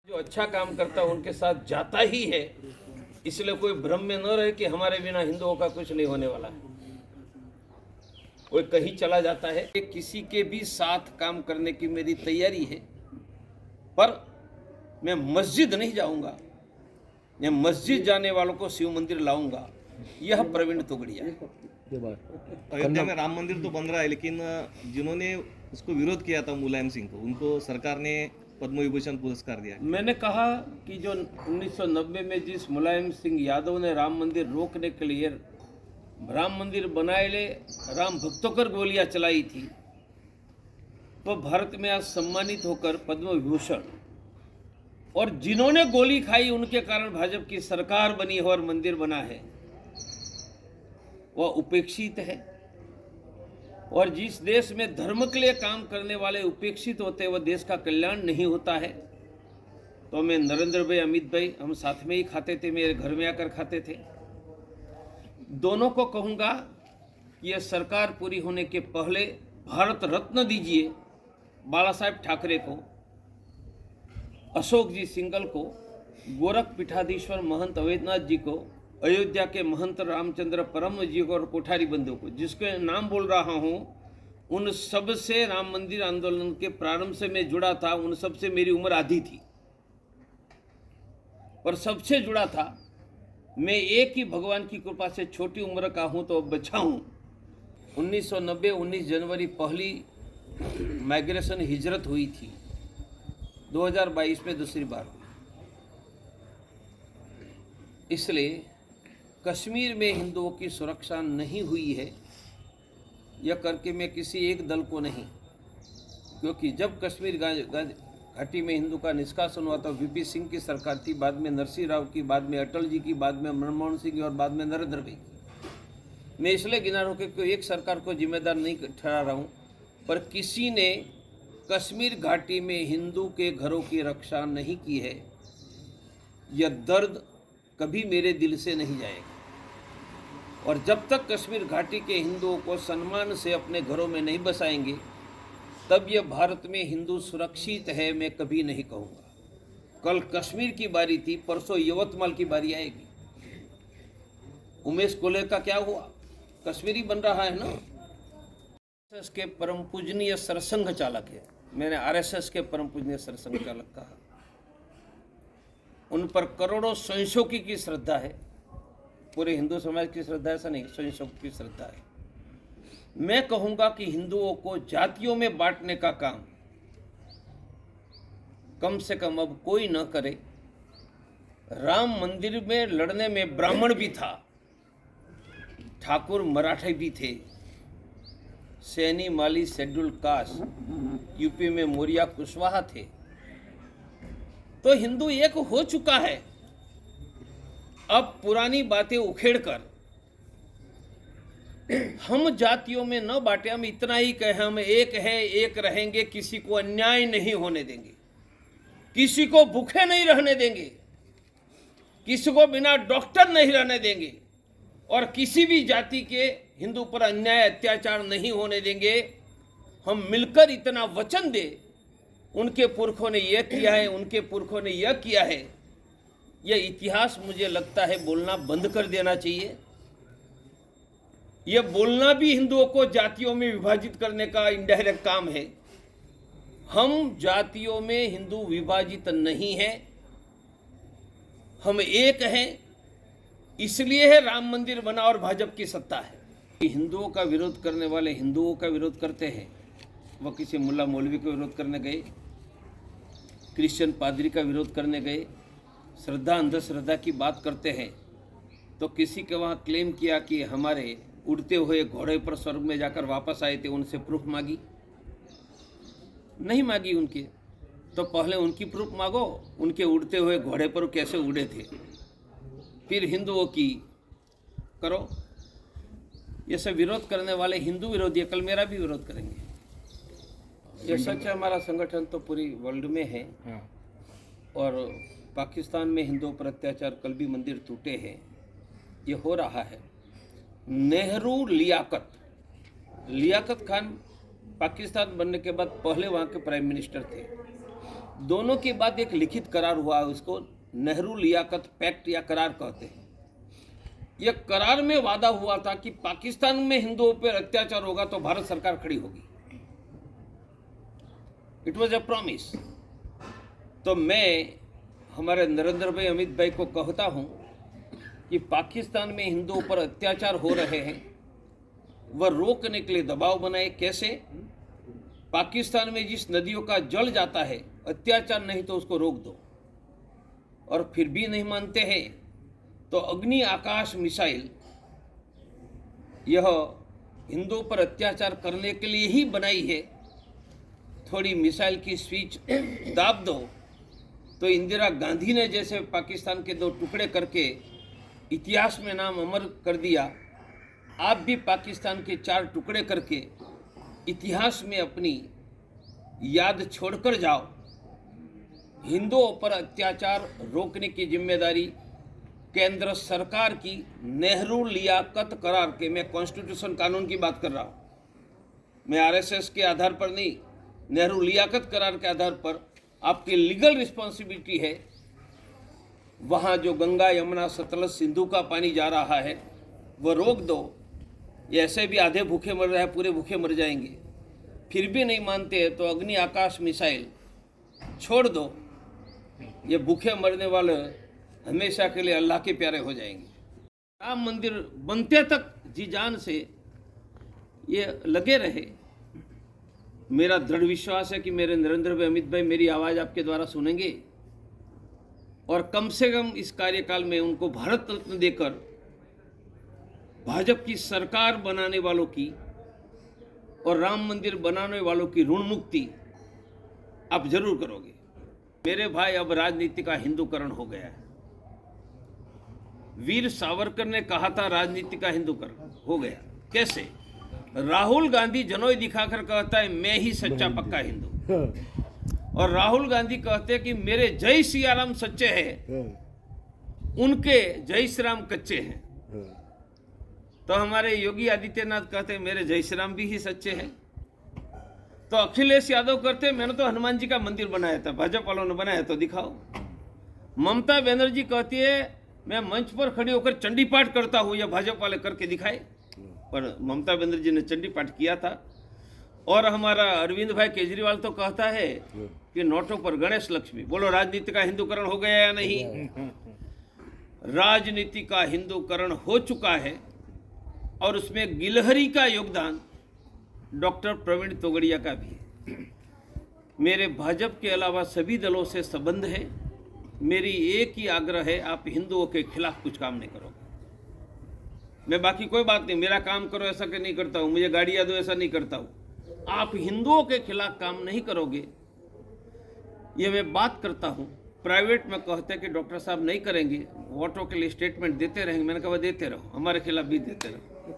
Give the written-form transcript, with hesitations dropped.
जो अच्छा काम करता है उनके साथ जाता ही है, इसलिए कोई भ्रम में न रहे कि हमारे बिना हिंदुओं का कुछ नहीं होने वाला है। कोई कहीं चला जाता है, किसी के भी साथ काम करने की मेरी तैयारी है, पर मैं मस्जिद नहीं जाऊंगा। मैं मस्जिद जाने वालों को शिव मंदिर लाऊंगा। यह प्रवीण तोगड़िया है। अयोध्या में राम मंदिर तो बन रहा है, लेकिन जिन्होंने उसको विरोध किया था मुलायम सिंह को, उनको सरकार ने पद्म विभूषण पुरस्कार दिया। मैंने कहा कि जो 1990 में जिस मुलायम सिंह यादव ने राम मंदिर रोकने के लिए राम मंदिर बनाए ले राम भक्तों पर गोलियां चलाई थी, तो भारत में आज सम्मानित होकर पद्म विभूषण, और जिन्होंने गोली खाई उनके कारण भाजपा की सरकार बनी है और मंदिर बना है, वह उपेक्षित है। और जिस देश में धर्म के लिए काम करने वाले उपेक्षित होते हैं, वह देश का कल्याण नहीं होता है। तो मैं नरेंद्र भाई, अमित भाई, हम साथ में ही खाते थे, मेरे घर में आकर खाते थे। दोनों को कहूंगा कि यह सरकार पूरी होने के पहले भारत रत्न दीजिए बाला साहेब ठाकरे को, अशोक जी सिंगल को, गोरख पीठाधीश्वर महंत अवैधनाथ जी को, अयोध्या के महंत रामचंद्र परम जी को और कोठारी बंधु को, जिसके नाम बोल रहा हूं, उन सब से राम मंदिर आंदोलन के प्रारंभ से मैं जुड़ा था। उन सब से मेरी उम्र आधी थी और सबसे जुड़ा था। मैं एक ही भगवान की कृपा से छोटी उम्र का हूं तो अब बच्चा हूं। 1990 19 जनवरी पहली माइग्रेशन हिजरत हुई थी, 2022 में दूसरी बार हुई। इसलिए कश्मीर में हिंदुओं की सुरक्षा नहीं हुई है, यह करके मैं किसी एक दल को नहीं, क्योंकि जब कश्मीर घाटी में हिंदू का निष्कासन हुआ तो वीपी सिंह की सरकार थी, बाद में नरसिंह राव की, बाद में अटल जी की, बाद में मनमोहन सिंह और बाद में नरेंद्र भाई की। मैं इसलिए गिना रहा हूं कि कोई एक सरकार को जिम्मेदार नहीं ठहरा रहा हूं, पर किसी ने कश्मीर घाटी में हिंदू के घरों की रक्षा नहीं की है। यह दर्द कभी मेरे दिल से नहीं जाएगा, और जब तक कश्मीर घाटी के हिंदुओं को सम्मान से अपने घरों में नहीं बसाएंगे, तब यह भारत में हिंदू सुरक्षित है मैं कभी नहीं कहूँगा। कल कश्मीर की बारी थी, परसों यवतमाल की बारी आएगी। उमेश कोले का क्या हुआ? कश्मीरी बन रहा है ना। आरएसएस के परम पूजनीय सरसंघ चालक है, मैंने आरएसएस के परम पूजनीय सरसंघ चालक कहा। उन पर करोड़ों स्वयंसेवकों की श्रद्धा है, पूरे हिंदू समाज की श्रद्धा ऐसा नहीं, स्वयंसेवकों की श्रद्धा है। मैं कहूंगा कि हिंदुओं को जातियों में बांटने का काम कम से कम अब कोई न करे। राम मंदिर में लड़ने में ब्राह्मण भी था, ठाकुर मराठे भी थे, सैनी माली शेड्यूल कास्ट, यूपी में मौर्य कुशवाहा थे। तो हिंदू एक हो चुका है। अब पुरानी बातें उखेड़कर हम जातियों में न बांटे, हम इतना ही कहें, हम एक है, एक रहेंगे, किसी को अन्याय नहीं होने देंगे, किसी को भूखे नहीं रहने देंगे, किसी को बिना डॉक्टर नहीं रहने देंगे, और किसी भी जाति के हिंदू पर अन्याय अत्याचार नहीं होने देंगे। हम मिलकर इतना वचन दे, उनके पुरखों ने यह किया है, उनके पुरखों ने यह किया है, यह इतिहास मुझे लगता है बोलना बंद कर देना चाहिए। यह बोलना भी हिंदुओं को जातियों में विभाजित करने का इनडायरेक्ट काम है। हम जातियों में हिंदू विभाजित नहीं है, हम एक हैं। इसलिए है राम मंदिर बना और भाजपा की सत्ता है। हिंदुओं का विरोध करने वाले हिंदुओं का विरोध करते हैं, वह किसी मुल्ला मौलवी का विरोध करने गए, क्रिश्चियन पादरी का विरोध करने गए, श्रद्धा अंधश्रद्धा की बात करते हैं, तो किसी के वहाँ क्लेम किया कि हमारे उड़ते हुए घोड़े पर स्वर्ग में जाकर वापस आए थे, उनसे प्रूफ मांगी, नहीं मांगी उनके। तो पहले उनकी प्रूफ मांगो, उनके उड़ते हुए घोड़े पर कैसे उड़े थे, फिर हिंदुओं की करो। ये सब विरोध करने वाले हिंदू विरोधी, कल मेरा भी विरोध करेंगे। ये सच है, हमारा संगठन तो पूरी वर्ल्ड में है, और पाकिस्तान में हिंदुओं पर अत्याचार, कल भी मंदिर टूटे हैं, ये हो रहा है। नेहरू लियाकत खान पाकिस्तान बनने के बाद पहले वहाँ के प्राइम मिनिस्टर थे। दोनों के बाद एक लिखित करार हुआ, उसको नेहरू लियाकत पैक्ट या करार कहते हैं। यह करार में वादा हुआ था कि पाकिस्तान में हिंदुओं पर अत्याचार होगा तो भारत सरकार खड़ी होगी। It was a promise. तो मैं हमारे नरेंद्र भाई, अमित भाई को कहता हूं कि पाकिस्तान में हिंदुओं पर अत्याचार हो रहे हैं, वह रोकने के लिए दबाव बनाए। कैसे? पाकिस्तान में जिस नदियों का जल जाता है, अत्याचार नहीं तो उसको रोक दो। और फिर भी नहीं मानते हैं तो अग्नि आकाश मिसाइल यह हिंदुओं पर अत्याचार करने के लिए ही बनाई है। थोड़ी मिसाइल की स्विच दाब दो तो इंदिरा गांधी ने जैसे पाकिस्तान के 2 टुकड़े करके इतिहास में नाम अमर कर दिया, आप भी पाकिस्तान के 4 टुकड़े करके इतिहास में अपनी याद छोड़कर जाओ। हिंदुओं पर अत्याचार रोकने की जिम्मेदारी केंद्र सरकार की। नेहरू लियाकत करार के, मैं कॉन्स्टिट्यूशन कानून की बात कर रहा हूँ, मैं आरएसएस के आधार पर नहीं, नेहरू लियाकत करार के आधार पर आपकी लीगल रिस्पॉन्सिबिलिटी है। वहाँ जो गंगा यमुना सतलज सिंधु का पानी जा रहा है वो रोक दो। ये ऐसे भी आधे भूखे मर रहे हैं, पूरे भूखे मर जाएंगे। फिर भी नहीं मानते तो अग्नि आकाश मिसाइल छोड़ दो। ये भूखे मरने वाले हमेशा के लिए अल्लाह के प्यारे हो जाएंगे। राम मंदिर बनते तक जी जान से ये लगे रहे। मेरा दृढ़ विश्वास है कि मेरे नरेंद्र भाई, अमित भाई मेरी आवाज़ आपके द्वारा सुनेंगे और कम से कम इस कार्यकाल में उनको भारत रत्न देकर भाजपा की सरकार बनाने वालों की और राम मंदिर बनाने वालों की ऋण मुक्ति आप जरूर करोगे। मेरे भाई, अब राजनीति का हिंदूकरण हो गया है। वीर सावरकर ने कहा था राजनीति का हिंदूकरण हो गया। कैसे? राहुल गांधी जनोई दिखाकर कहता है मैं ही सच्चा पक्का हिंदू, और राहुल गांधी कहते हैं कि मेरे जय सिया राम सच्चे हैं, उनके जय श्री राम कच्चे हैं। तो हमारे योगी आदित्यनाथ कहते हैं मेरे जय श्री राम भी ही सच्चे हैं। तो अखिलेश यादव कहते हैं मैंने तो हनुमान जी का मंदिर बनाया था, भाजपा वालों ने बनाया तो दिखाओ। ममता बनर्जी कहती है मैं मंच पर खड़ी होकर चंडी पाठ करता हूं, या भाजपा वाले करके दिखाए। पर ममता बनर्जी ने चंडी पाठ किया था। और हमारा अरविंद भाई केजरीवाल तो कहता है कि नोटों पर गणेश लक्ष्मी। बोलो राजनीति का हिंदूकरण हो गया या नहीं? राजनीति का हिंदूकरण हो चुका है और उसमें गिलहरी का योगदान डॉक्टर प्रवीण तोगड़िया का भी है। मेरे भाजपा के अलावा सभी दलों से संबंध है। मेरी एक ही आग्रह है, आप हिंदुओं के खिलाफ कुछ काम नहीं करोगे। मैं बाकी कोई बात नहीं, मेरा काम करो ऐसा कि नहीं करता हूँ, मुझे गाड़ियाँ दो ऐसा नहीं करता हूँ। आप हिंदुओं के खिलाफ काम नहीं करोगे, ये मैं बात करता हूँ। प्राइवेट में कहते हैं कि डॉक्टर साहब नहीं करेंगे, वोटों के लिए स्टेटमेंट देते रहेंगे। मैंने कहा देते रहो, हमारे खिलाफ भी देते रहो।